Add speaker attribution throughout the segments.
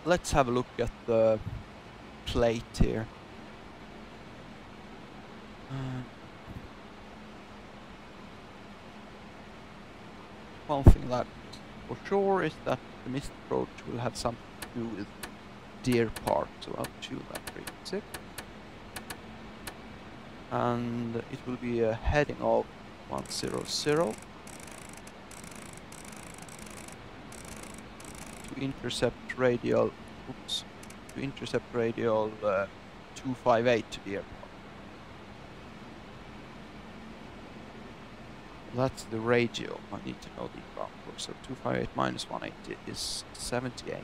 Speaker 1: let's have a look at the plate here. One thing that for sure is that the mist approach will have something to do with Deer Park, so I'll choose that frequency. And it will be a heading of 100 to intercept radial 258 to Deer Park. That's the radio. I need to know the inbound course. So 258 minus 180 is 78.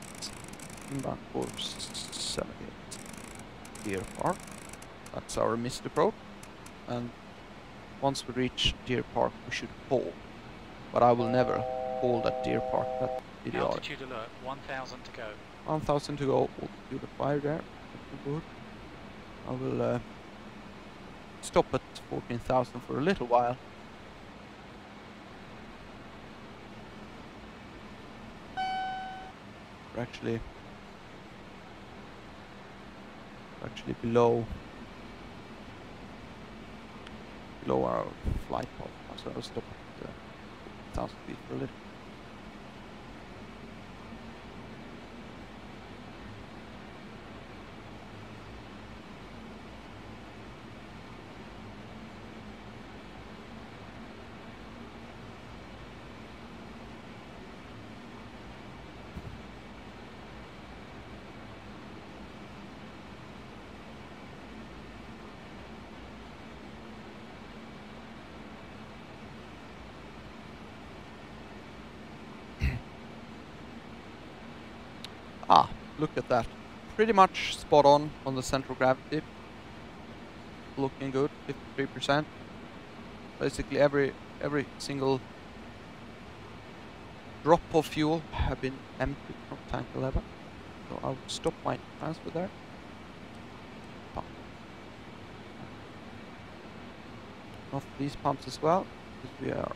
Speaker 1: Inbound course 78. Deer Park. That's our missed approach. And once we reach Deer Park, we should hold. But I will never hold at Deer Park. That's idiotic.
Speaker 2: Altitude alert, 1,000 to go.
Speaker 1: 1,000 to go. We'll do the fire there. Good. I will stop at 14,000 for a little while. We're actually below our flight path, so I'll stop at 1,000 feet for a little. Look at that. Pretty much spot on the central gravity. Looking good, 53%. Basically every single drop of fuel have been emptied from tank 11. So I'll stop my transfer there. Pump. Off these pumps as well, because we are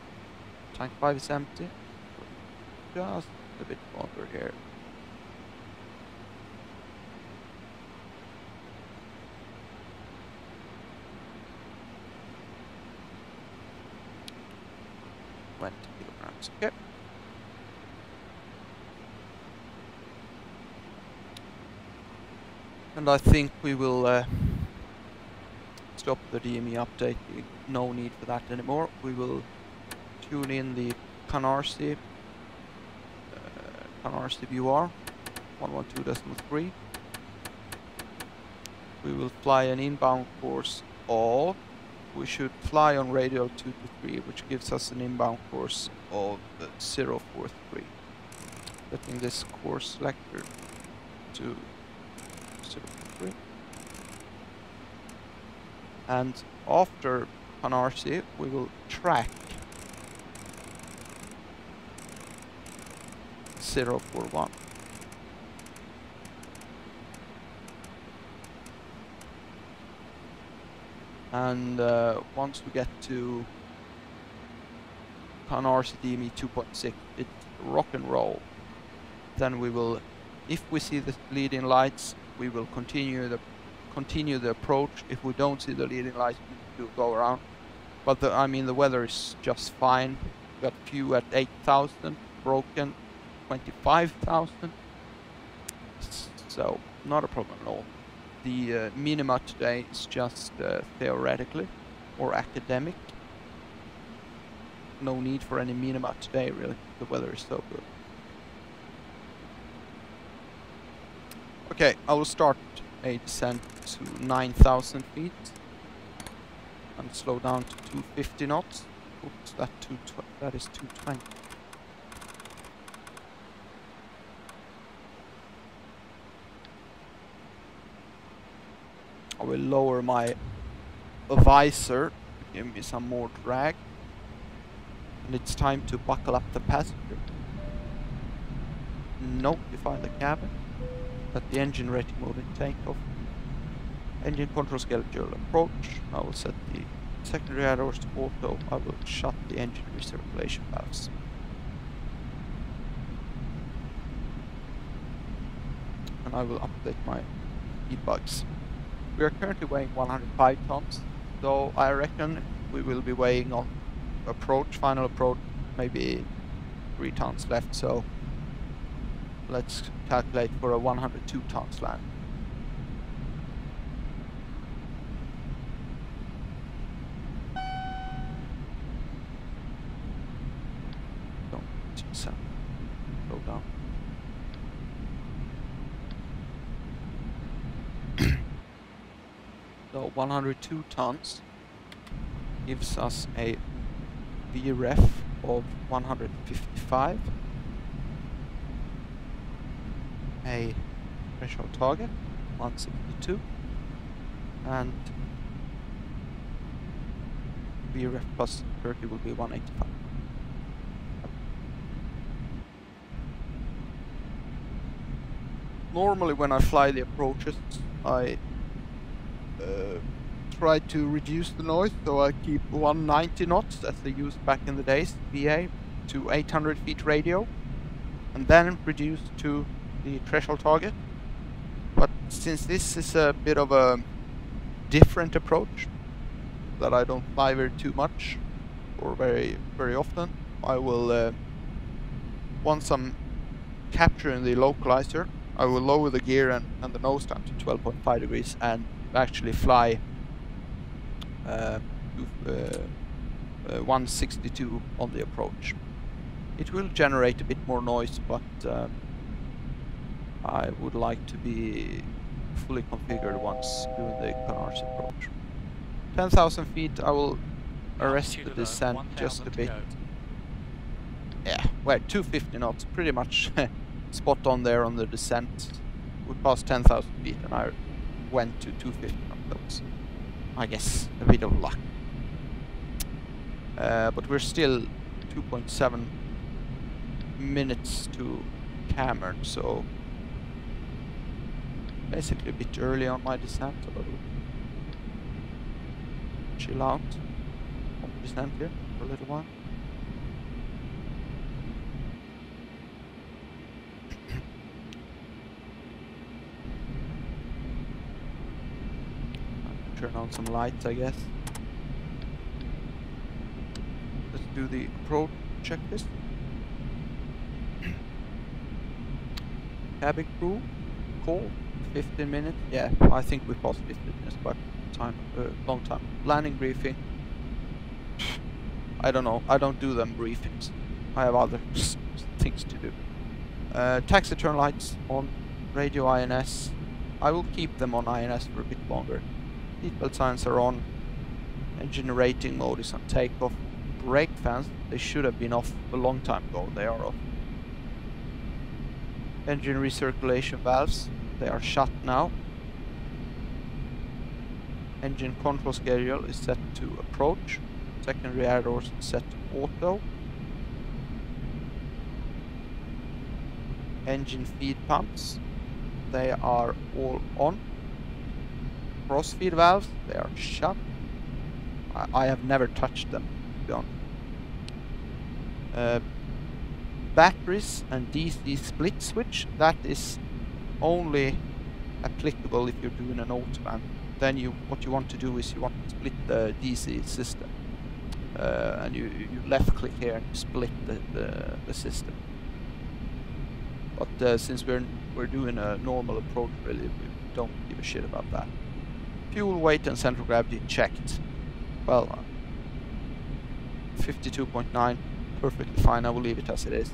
Speaker 1: tank 5 is empty. Just a bit longer here. Kilograms. Okay. And I think we will stop the DME update. No need for that anymore. We will tune in the Kennedy VOR 112.3. We will fly an inbound course of. We should fly on radial 223, which gives us an inbound course of 043. Setting this course selector to 043. And after Kennedy, we will track 041. And once we get to Kennedy DME 2.6, it's rock and roll. Then we will, if we see the leading lights, we will continue the approach. If we don't see the leading lights, we will go around. But the weather is just fine. We got few at 8,000, broken 25,000. So not a problem at all. The minima today is just theoretically or academic. No need for any minima today, really. The weather is so good. Okay, I will start a descent to 9,000 feet and slow down to 250 knots. Oops, that is 220. I will lower my visor to give me some more drag. And it's time to buckle up the passenger. Notify the cabin that the engine rating mode in takeoff. Engine control schedule approach. I will set the secondary air doors to auto. I will shut the engine recirculation valves. and I will update my debugs. We are currently weighing 105 tons, so I reckon we will be weighing on final approach, maybe 3 tons left, so let's calculate for a 102 tons land. Don't slow down. So 102 tons gives us a VREF of 155, a threshold target 162, and VREF plus 30 will be 185. Normally when I fly the approaches, I try to reduce the noise, so I keep 190 knots as they used back in the days, VA, to 800 feet radio, and then reduce to the threshold target. But since this is a bit of a different approach that I don't fly too much or very often, I will once I'm capturing the localizer, I will lower the gear and the nose down to 12.5 degrees and actually fly 162 on the approach. It will generate a bit more noise, but I would like to be fully configured once doing the Canars approach. 10,000 feet, I will arrest the descent just a bit. Yeah, we're 250 knots, pretty much spot on there on the descent. We passed 10,000 feet and I went to 250 knots. That was, I guess, a bit of luck. But we're still 2.7 minutes to Cameron, so basically a bit early on my descent. So I will chill out on the descent here for a little while. Turn on some lights, I guess. Let's do the approach checklist. Cabin crew call 15 minutes. Yeah, I think we passed 15 minutes by time, long time. Landing briefing. I don't know. I don't do them briefings. I have other things to do. Taxi turn lights on. Radio INS. I will keep them on INS for a bit longer. Seatbelt signs are on. Engine rating mode is on takeoff. Brake fans, they should have been off a long time ago. They are off. Engine recirculation valves, they are shut now. Engine control schedule is set to approach. Secondary air doors set to auto. Engine feed pumps, they are all on. Cross feed valves, they are shut. I have never touched them, to be honest. Batteries and DC split switch, that is only applicable if you're doing an autobahn. Then what you want to do is you want to split the DC system, and you left click here and split the system. But since we're doing a normal approach, really, we don't give a shit about that. Fuel weight and center of gravity checked. Well, 52.9, perfectly fine. I will leave it as it is.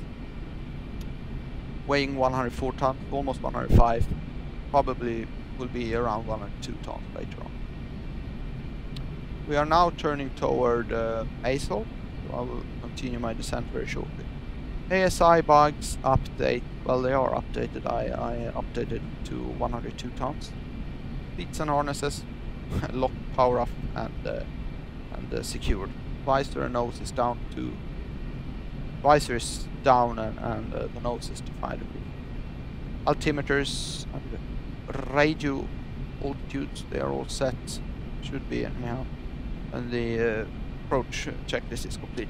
Speaker 1: Weighing 104 tons, almost 105. Probably will be around 102 tons later on. We are now turning toward ASOL, so I will continue my descent very shortly. ASI bugs update. Well, they are updated. I updated to 102 tons. Seats and harnesses locked, power up, and secured. Visor and nose is down to. Visor is down and the nose is to 5 degrees. Altimeters and radio altitudes, they are all set. Should be anyhow. And the approach checklist is complete.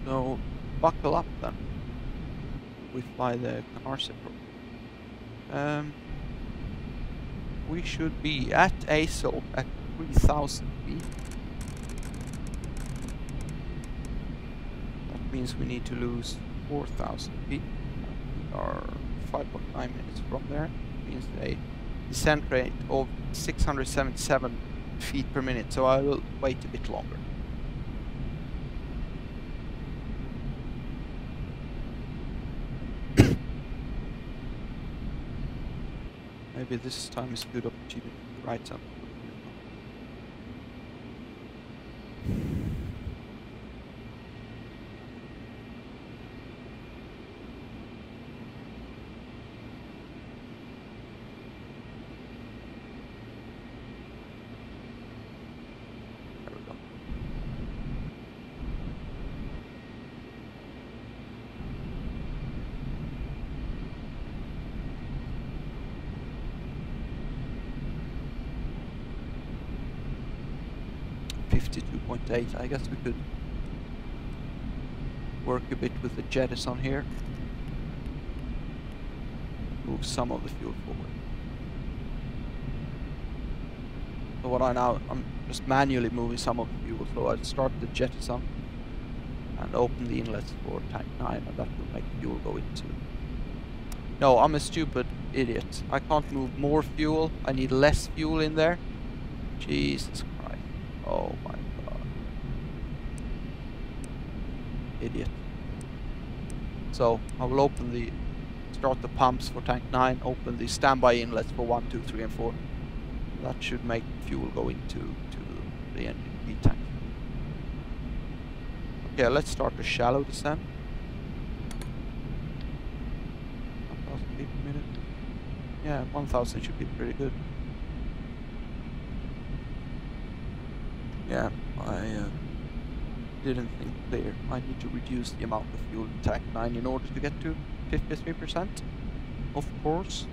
Speaker 1: So buckle up then. we fly the Canarsie probe. We should be at ASO at 3,000 feet. That means we need to lose 4,000 feet. We are 5.9 minutes from there. It means a descent rate of 677 feet per minute, so I will wait a bit longer. Maybe this time is a good opportunity to write something. There we go. .8. I guess we could work a bit with the jettison here. Move some of the fuel forward. So what I'm just manually moving some of the fuel. So I'll start the jettison and open the inlets for tank 9, and that will make fuel go into... No, I'm a stupid idiot. I can't move more fuel. I need less fuel in there. Jesus Christ. Oh my God. Idiot. So I will start the pumps for tank 9, open the standby inlets for 1, 2, 3 and 4. That should make fuel go into the engine feed tank. Okay, let's start the shallow descent. 1,000 feet per minute. Yeah, 1,000 should be pretty good. Yeah, I didn't think clear. I need to reduce the amount of fuel in tank 9 in order to get to 53%. Of course.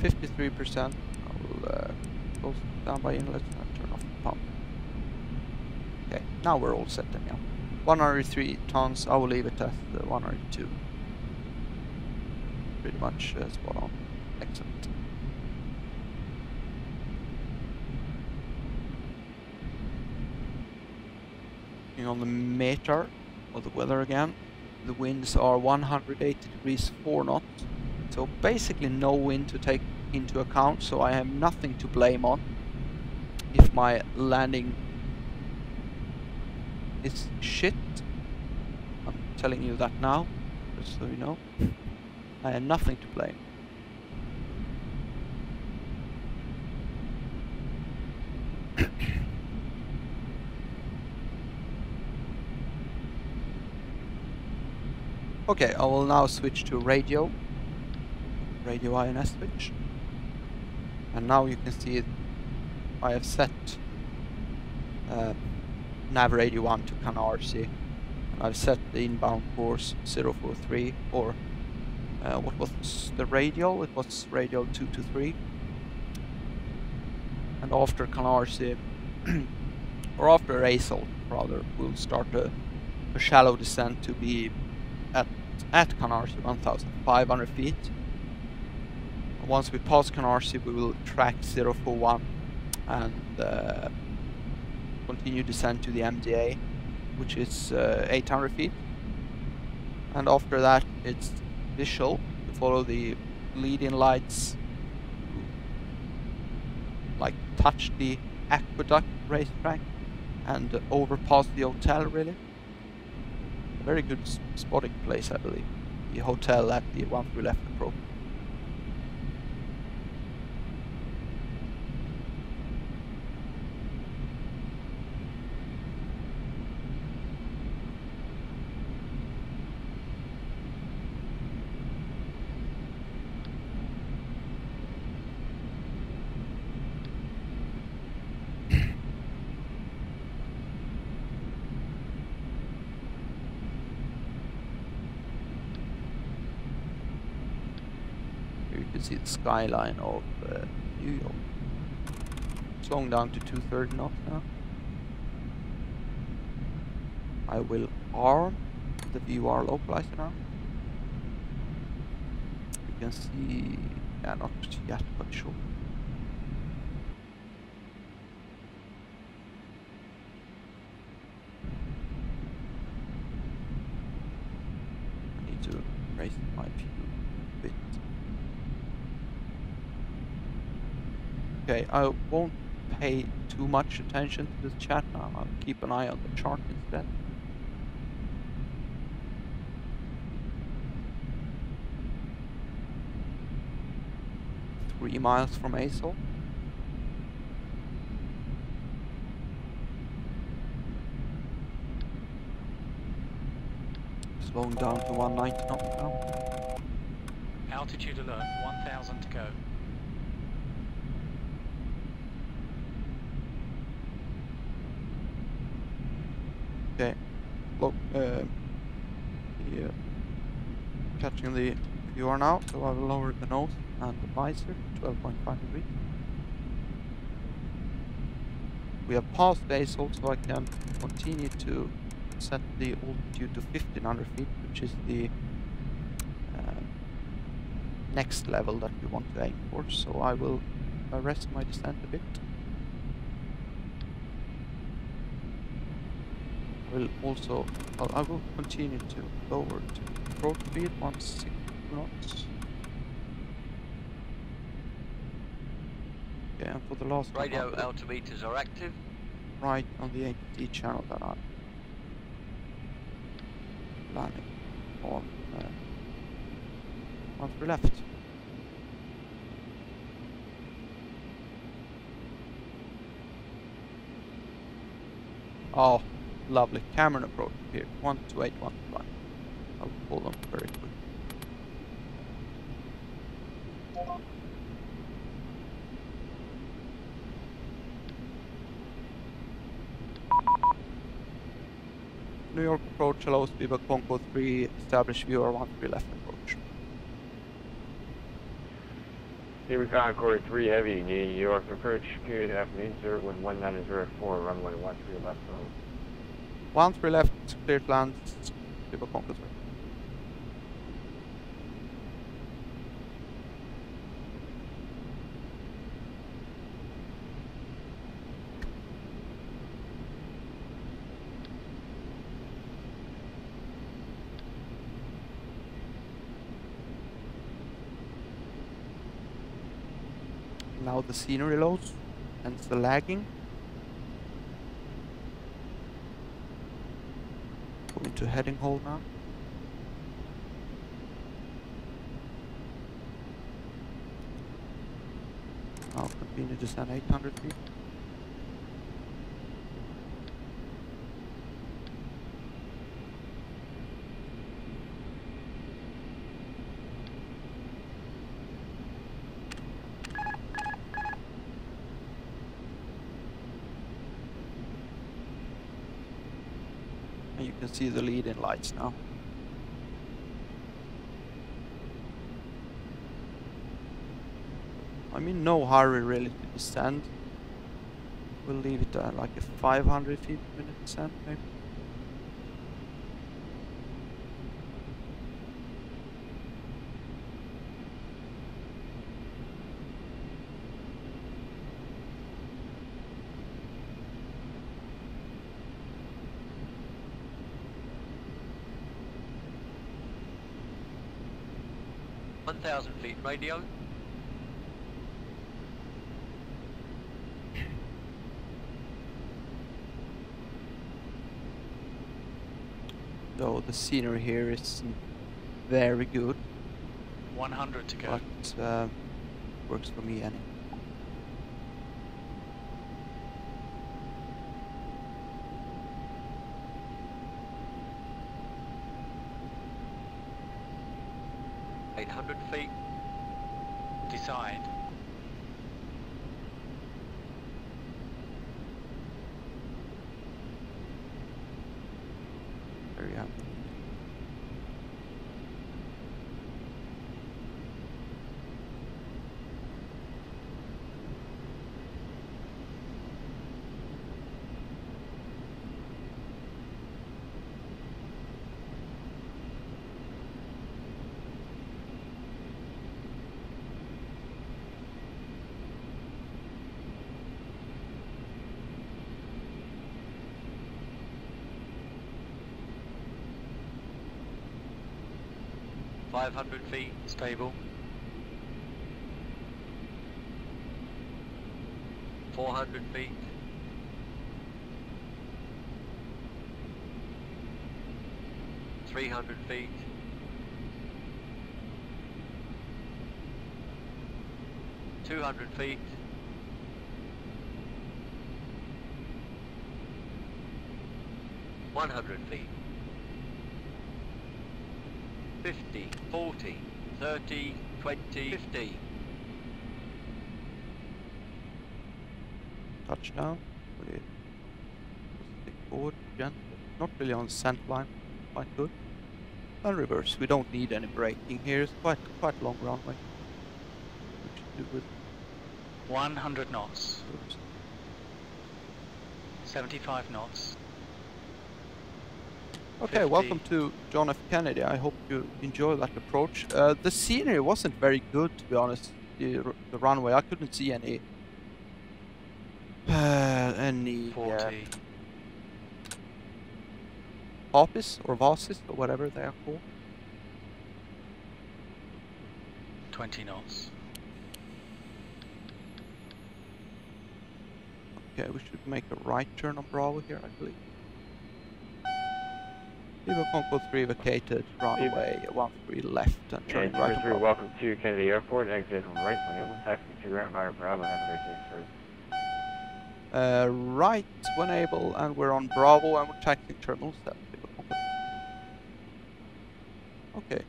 Speaker 1: 53%. I will close down by inlet and turn off the pump. Okay, now we're all set then, yeah. 103 tons, I will leave it at the 102. Pretty much spot on. Excellent. On the meter of the weather again, the winds are 180 degrees 4 knots, so basically no wind to take into account, so I have nothing to blame on if my landing is shit. I'm telling you that now, just so you know. I have nothing to blame. Okay, I will now switch to radio INS switch, and now you can see it. I have set nav radio 1 to Canarsie. I've set the inbound course 043, or what was the radial? It was radial 223, and after Canarsie, or after ASOL rather, we'll start a shallow descent to be at Canarsie 1,500 feet. Once we pass Canarsie, we will track 041 and continue descent to the MDA, which is 800 feet. And after that, it's visual to follow the lead-in lights, like touch the aqueduct racetrack and overpass the hotel, really. A very good spotting place, I believe. The hotel at the once we left the probe. See the skyline of New York. Slowing down to 230 knots now. I will arm the VOR localizer now. You can see, yeah, not yet, but sure. I need to raise my view a bit. Okay, I won't pay too much attention to the chat now. I'll keep an eye on the chart instead. Three miles from ASOL. Slowing down to 190 knots now.
Speaker 2: Altitude alert, 1000 to go.
Speaker 1: Okay, look, yeah, catching the VOR now, so I will lower the nose and the visor, 12.5 degrees. We have passed ASOL, so I can continue to set the altitude to 1500 feet, which is the next level that we want to aim for. So I will arrest my descent a bit. I will continue to lower to approach speed 160 knots. Okay, and for the last
Speaker 3: Radio altimeters are active.
Speaker 1: Right on the APT channel that I'm landing on once we're left. Oh, lovely. Cameron approach here. 128, 125. I'll pull them very quick. New York approach, hello, speedback Concord 3, establish VOR 13 left approach.
Speaker 4: Here Concord 3 Heavy, New York approach, period half an insert with 1904, runway 13 left zone.
Speaker 1: 13 left, clear to land, speedback Concord 3. Now the scenery loads, hence the lagging. Go into heading hole now. I'll continue to descend 800 feet. And you can see the lead-in lights now. I'm in no hurry really to descend. We'll leave it at like a 500 feet per minute descent maybe.
Speaker 3: Thousand feet radio.
Speaker 1: Though the scenery here is very good.
Speaker 2: 100 to go.
Speaker 1: But works for me anyway.
Speaker 3: Feet.
Speaker 2: Decide.
Speaker 1: There you have it.
Speaker 3: 500 feet.
Speaker 2: Stable.
Speaker 3: 400 feet. 300 feet. 200 feet. 100 feet. 50, 40, 30, 20, 50.
Speaker 1: Touchdown. We stick forward gently. Not really on the center line. Quite good. And reverse. We don't need any braking here. It's quite long runway. We should do with
Speaker 2: 100 knots.
Speaker 1: reverse.
Speaker 2: 75 knots.
Speaker 1: Okay,
Speaker 2: 50.
Speaker 1: welcome to John F. Kennedy. I hope you enjoy that approach. The scenery wasn't very good, to be honest. The runway, I couldn't see any
Speaker 2: 40.
Speaker 1: Opis or Vasis or whatever they are called.
Speaker 2: 20 knots.
Speaker 1: Okay, we should make a right turn on Bravo here, I believe. Vivo Concord 3 vacated, runway 13 left and turning
Speaker 4: And
Speaker 1: right
Speaker 4: number
Speaker 1: on
Speaker 4: 3,
Speaker 1: Bravo.
Speaker 4: welcome to Kennedy Airport. Exit from right when able. Taxi to ground via Bravo. Have a great day, sir.
Speaker 1: Right when able, and we're on Bravo and we're taxiing Terminal 7. Vivo Concord. Okay,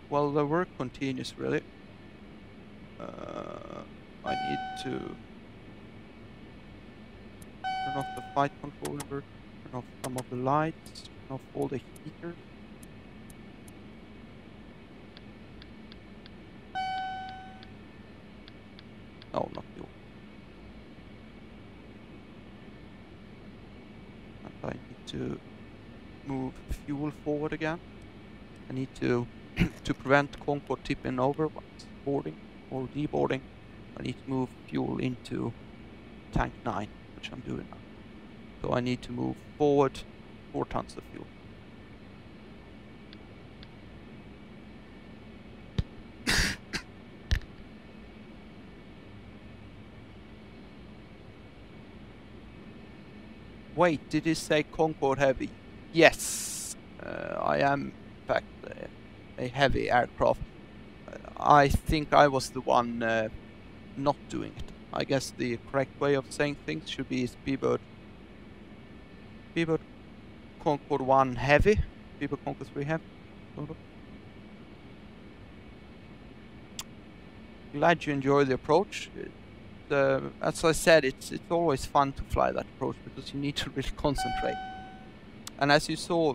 Speaker 1: well the work continues really. I need to turn off the flight control inverter, turn off some of the lights, turn off all the heaters. No, not you. And I need to move fuel forward again. I need to to prevent Concorde tipping over while it's boarding or deboarding. I need to move fuel into tank 9, which I'm doing now. So I need to move forward 4 tons of fuel. Wait, did he say Concorde heavy? Yes, I am in fact a heavy aircraft. I think I was the one not doing it. I guess the correct way of saying things should be Speedbird Concorde 1 heavy, Speedbird Concorde 3 heavy. Glad you enjoy the approach. As I said, it's always fun to fly that approach because you need to really concentrate. And as you saw,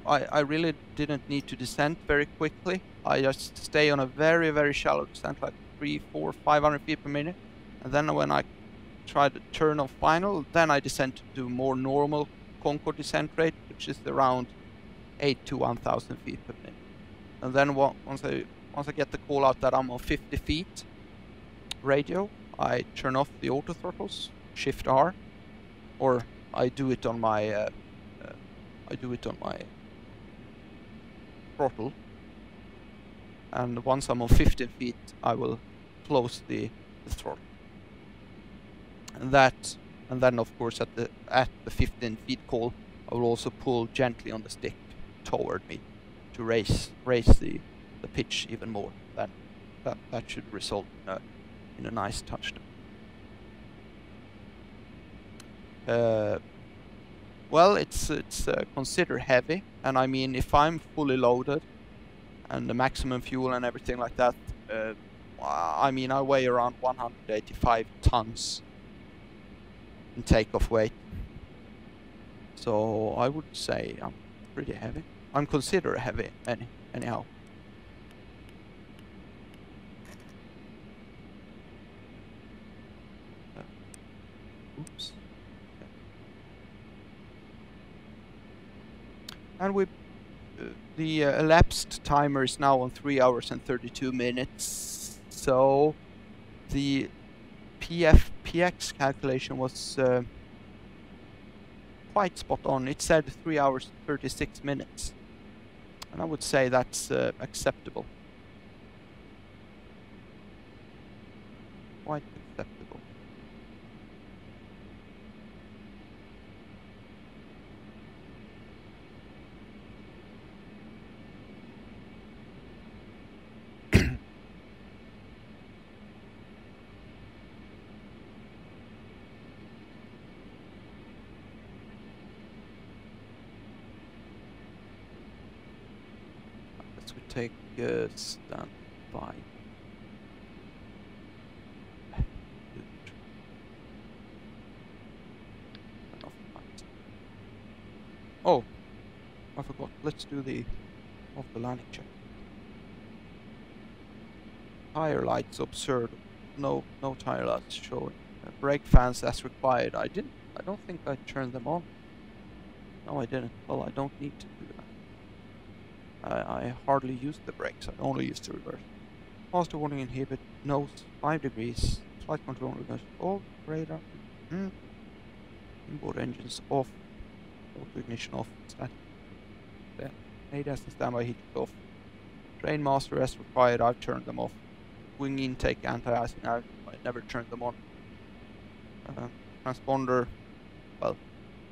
Speaker 1: I really didn't need to descend very quickly. I just stay on a very, very shallow descent, like 300, 400, 500 feet per minute. And then when I try to turn off final, then I descend to do more normal Concorde descent rate, which is around 8 to 1,000 feet per minute. And then once I get the call out that I'm on 50 feet radio, I turn off the auto throttles, Shift R, or I do it on my throttle. And once I'm on 15 feet, I will close the throttle. And then of course at the 15 feet call, I will also pull gently on the stick toward me to raise the pitch even more. That should result in a nice touchdown. Well, it's considered heavy, and I mean if I'm fully loaded and the maximum fuel and everything like that, I mean I weigh around 185 tons in takeoff weight. So I would say I'm pretty heavy. I'm considered heavy anyhow. Oops. And the elapsed timer is now on 3 hours and 32 minutes. So the PX calculation was quite spot on. It said 3 hours 36 minutes, and I would say that's acceptable. quite acceptable. Let's take standby. Enough light. Oh, I forgot. Let's do the off the landing check. Tire lights observed. No tire lights showing. Brake fans as required. I don't think I turned them on. No, I didn't. Well, I don't need to do that. I hardly use the brakes. I only use the reverse. Faster warning inhibit. Nose 5 degrees. Flight control reverse. All radar. Inboard engines off. Auto ignition off. Static. Then ADAS and standby heat off. Train master as required. I've turned them off. Wing intake anti-icing. I never turned them on. Transponder. Well,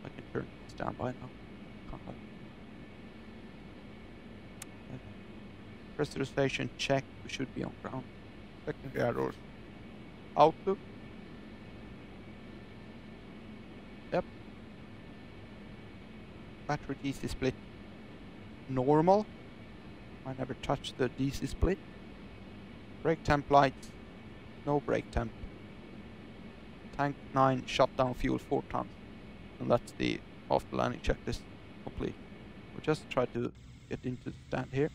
Speaker 1: I can turn standby now. Can't I? Pressurization check. We should be on ground. Secondary errors. Outlook. Yep. Battery DC split. Normal. I never touched the DC split. Brake temp lights. No brake temp. Tank 9 shut down fuel 4 tons. And that's the after landing checklist complete. We'll just try to get into the stand here.